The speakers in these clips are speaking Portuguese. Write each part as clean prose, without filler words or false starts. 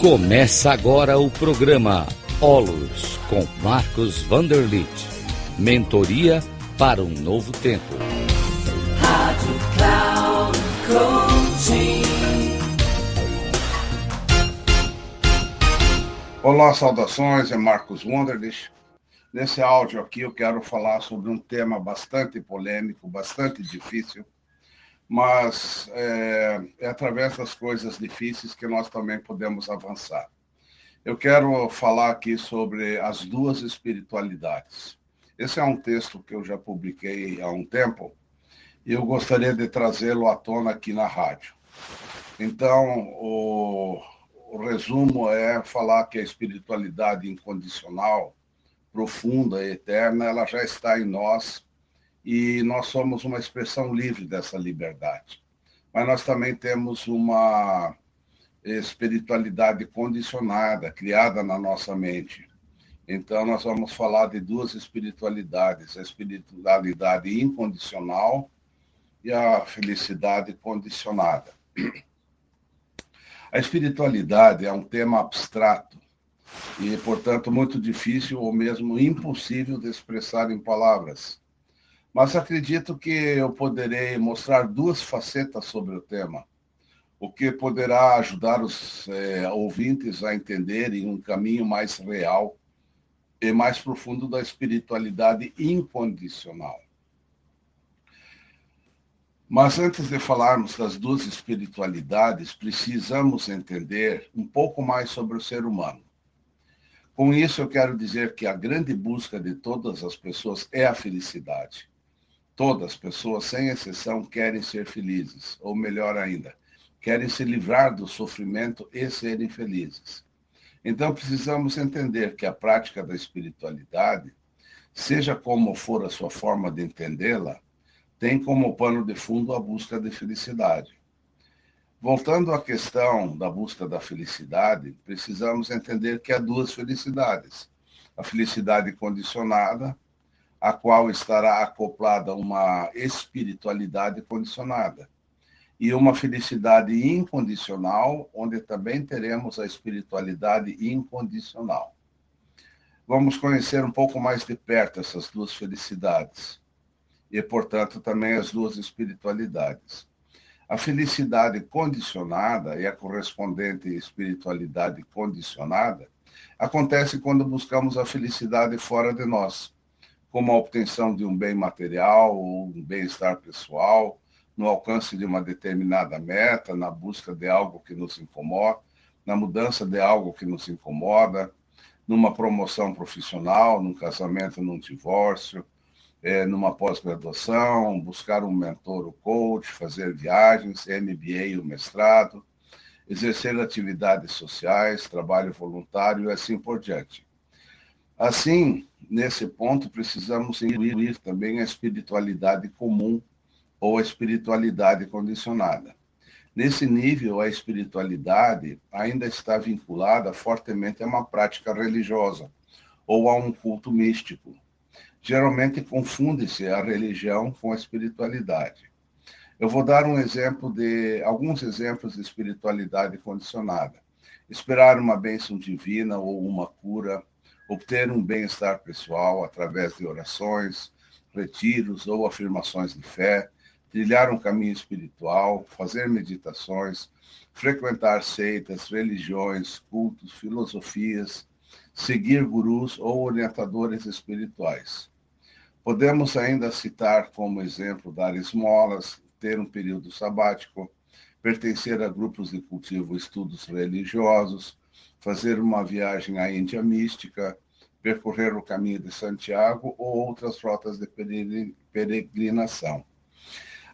Começa agora o programa Olus com Marcos Vanderlit. Mentoria para um novo tempo. Rádio Cloud Coaching. Olá, saudações, é Marcos Vanderlit. Nesse áudio aqui eu quero falar sobre um tema bastante polêmico, bastante difícil, mas é através das coisas difíceis que nós também podemos avançar. Eu quero falar aqui sobre as duas espiritualidades. Esse é um texto que eu já publiquei há um tempo e eu gostaria de trazê-lo à tona aqui na rádio. Então, o resumo é falar que a espiritualidade incondicional, profunda e eterna, ela já está em nós e nós somos uma expressão livre dessa liberdade. Mas nós também temos uma espiritualidade condicionada, criada na nossa mente. Então, nós vamos falar de duas espiritualidades, a espiritualidade incondicional e a felicidade condicionada. A espiritualidade é um tema abstrato e, portanto, muito difícil ou mesmo impossível de expressar em palavras. Mas acredito que eu poderei mostrar duas facetas sobre o tema, o que poderá ajudar os ouvintes a entenderem um caminho mais real e mais profundo da espiritualidade incondicional. Mas antes de falarmos das duas espiritualidades, precisamos entender um pouco mais sobre o ser humano. Com isso, eu quero dizer que a grande busca de todas as pessoas é a felicidade. Todas as pessoas, sem exceção, querem ser felizes, ou melhor ainda, querem se livrar do sofrimento e serem felizes. Então, precisamos entender que a prática da espiritualidade, seja como for a sua forma de entendê-la, tem como pano de fundo a busca de felicidade. Voltando à questão da busca da felicidade, precisamos entender que há duas felicidades. A felicidade condicionada, a qual estará acoplada uma espiritualidade condicionada, e uma felicidade incondicional, onde também teremos a espiritualidade incondicional. Vamos conhecer um pouco mais de perto essas duas felicidades, e, portanto, também as duas espiritualidades. A felicidade condicionada e a correspondente espiritualidade condicionada acontece quando buscamos a felicidade fora de nós, como a obtenção de um bem material ou um bem-estar pessoal, no alcance de uma determinada meta, na busca de algo que nos incomoda, na mudança de algo que nos incomoda, numa promoção profissional, num casamento, num divórcio, numa pós-graduação, buscar um mentor ou coach, fazer viagens, MBA ou mestrado, exercer atividades sociais, trabalho voluntário e assim por diante. Assim, nesse ponto, precisamos incluir também a espiritualidade comum ou a espiritualidade condicionada. Nesse nível, a espiritualidade ainda está vinculada fortemente a uma prática religiosa ou a um culto místico. Geralmente confunde-se a religião com a espiritualidade. Eu vou dar alguns exemplos de espiritualidade condicionada. Esperar uma bênção divina ou uma cura, obter um bem-estar pessoal através de orações, retiros ou afirmações de fé, trilhar um caminho espiritual, fazer meditações, frequentar seitas, religiões, cultos, filosofias, seguir gurus ou orientadores espirituais. Podemos ainda citar como exemplo dar esmolas, ter um período sabático, pertencer a grupos de cultivo, estudos religiosos, fazer uma viagem à Índia mística, percorrer o caminho de Santiago ou outras rotas de peregrinação.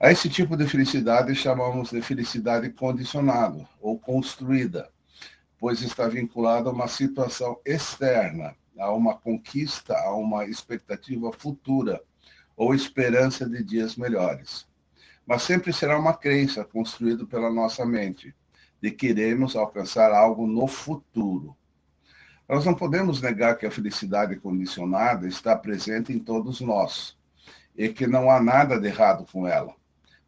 A esse tipo de felicidade chamamos de felicidade condicionada ou construída, pois está vinculada a uma situação externa, a uma conquista, a uma expectativa futura ou esperança de dias melhores. Mas sempre será uma crença construída pela nossa mente, de que iremos alcançar algo no futuro. Nós não podemos negar que a felicidade condicionada está presente em todos nós e que não há nada de errado com ela.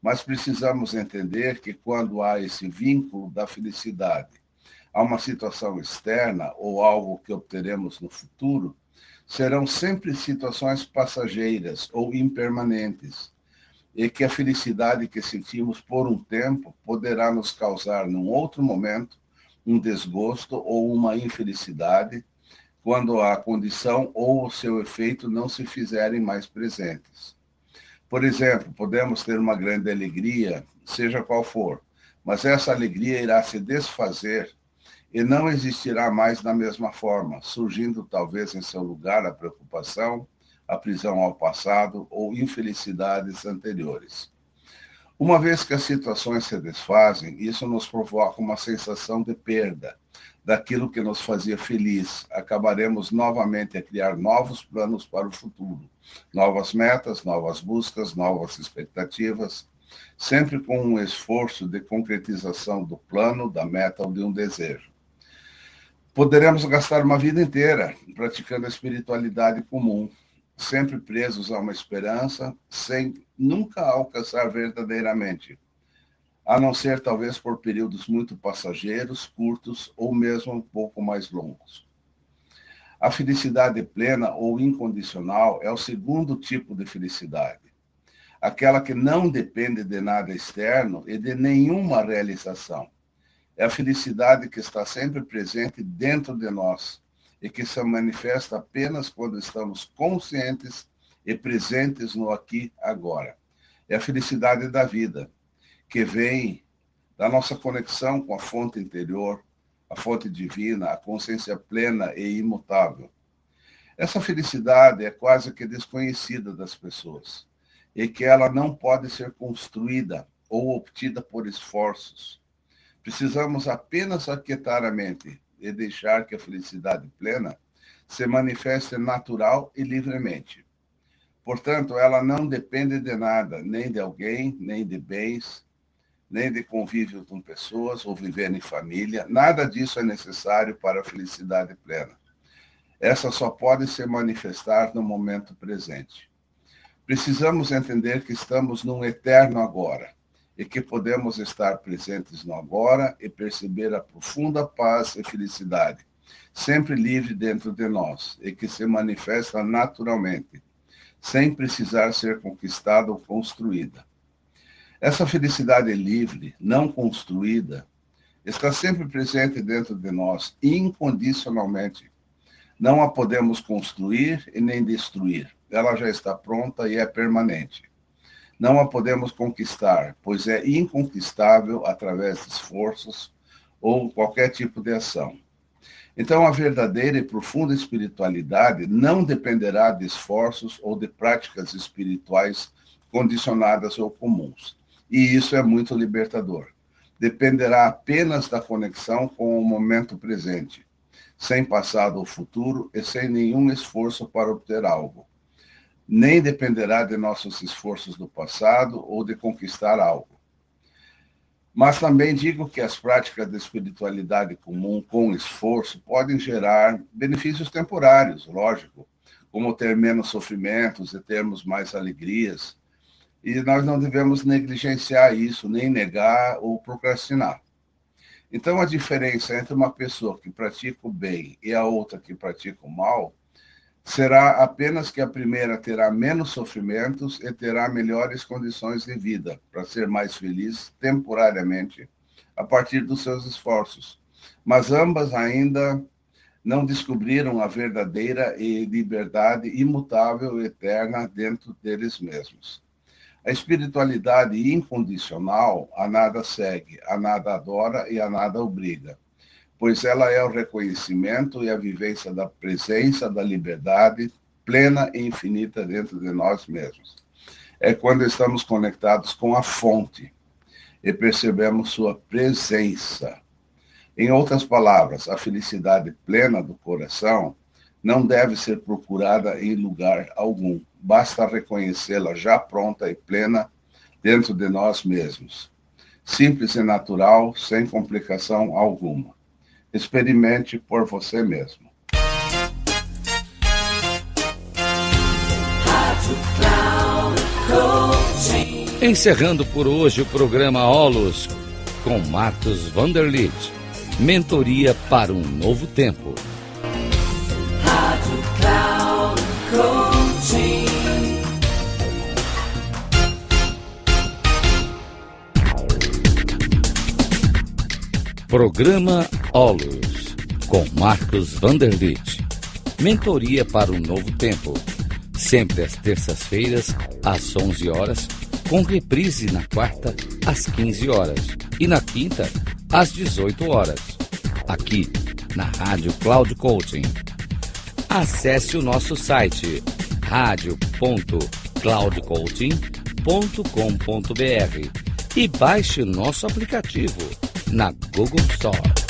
Mas precisamos entender que quando há esse vínculo da felicidade a uma situação externa ou algo que obteremos no futuro, serão sempre situações passageiras ou impermanentes, e que a felicidade que sentimos por um tempo poderá nos causar, num outro momento, um desgosto ou uma infelicidade, quando a condição ou o seu efeito não se fizerem mais presentes. Por exemplo, podemos ter uma grande alegria, seja qual for, mas essa alegria irá se desfazer e não existirá mais da mesma forma, surgindo talvez em seu lugar a preocupação, a prisão ao passado ou infelicidades anteriores. Uma vez que as situações se desfazem, isso nos provoca uma sensação de perda daquilo que nos fazia feliz. Acabaremos novamente a criar novos planos para o futuro, novas metas, novas buscas, novas expectativas, sempre com um esforço de concretização do plano, da meta ou de um desejo. Poderemos gastar uma vida inteira praticando a espiritualidade comum, sempre presos a uma esperança, sem nunca alcançar verdadeiramente, a não ser talvez por períodos muito passageiros, curtos ou mesmo um pouco mais longos. A felicidade plena ou incondicional é o segundo tipo de felicidade, aquela que não depende de nada externo e de nenhuma realização. É a felicidade que está sempre presente dentro de nós e que se manifesta apenas quando estamos conscientes e presentes no aqui e agora. É a felicidade da vida, que vem da nossa conexão com a fonte interior, a fonte divina, a consciência plena e imutável. Essa felicidade é quase que desconhecida das pessoas e que ela não pode ser construída ou obtida por esforços. Precisamos apenas aquietar a mente e deixar que a felicidade plena se manifeste natural e livremente. Portanto, ela não depende de nada, nem de alguém, nem de bens, nem de convívio com pessoas ou viver em família. Nada disso é necessário para a felicidade plena. Essa só pode se manifestar no momento presente. Precisamos entender que estamos num eterno agora, e que podemos estar presentes no agora e perceber a profunda paz e felicidade, sempre livre dentro de nós, e que se manifesta naturalmente, sem precisar ser conquistada ou construída. Essa felicidade livre, não construída, está sempre presente dentro de nós, incondicionalmente. Não a podemos construir e nem destruir. Ela já está pronta e é permanente. Não a podemos conquistar, pois é inconquistável através de esforços ou qualquer tipo de ação. Então, a verdadeira e profunda espiritualidade não dependerá de esforços ou de práticas espirituais condicionadas ou comuns. E isso é muito libertador. Dependerá apenas da conexão com o momento presente, sem passado ou futuro e sem nenhum esforço para obter algo. Nem dependerá de nossos esforços do passado ou de conquistar algo. Mas também digo que as práticas de espiritualidade comum com esforço podem gerar benefícios temporários, lógico, como ter menos sofrimentos e termos mais alegrias. E nós não devemos negligenciar isso, nem negar ou procrastinar. Então, a diferença entre uma pessoa que pratica o bem e a outra que pratica o mal será apenas que a primeira terá menos sofrimentos e terá melhores condições de vida para ser mais feliz temporariamente a partir dos seus esforços. Mas ambas ainda não descobriram a verdadeira liberdade imutável e eterna dentro deles mesmos. A espiritualidade incondicional a nada segue, a nada adora e a nada obriga, pois ela é o reconhecimento e a vivência da presença da liberdade plena e infinita dentro de nós mesmos. É quando estamos conectados com a fonte e percebemos sua presença. Em outras palavras, a felicidade plena do coração não deve ser procurada em lugar algum. Basta reconhecê-la já pronta e plena dentro de nós mesmos. Simples e natural, sem complicação alguma. Experimente por você mesmo. Encerrando por hoje o programa Olos com Marcos Vanderlitt. Mentoria para um novo tempo. Rádio Cloud Coaching. Programa Olus, com Marcos Vanderlitt. Mentoria para um novo tempo. Sempre às terças-feiras, às 11 horas, com reprise na quarta, às 15 horas. E na quinta, às 18 horas. Aqui, na Rádio Cloud Coaching. Acesse o nosso site radio.cloudcoaching.com.br e baixe nosso aplicativo na Google Store.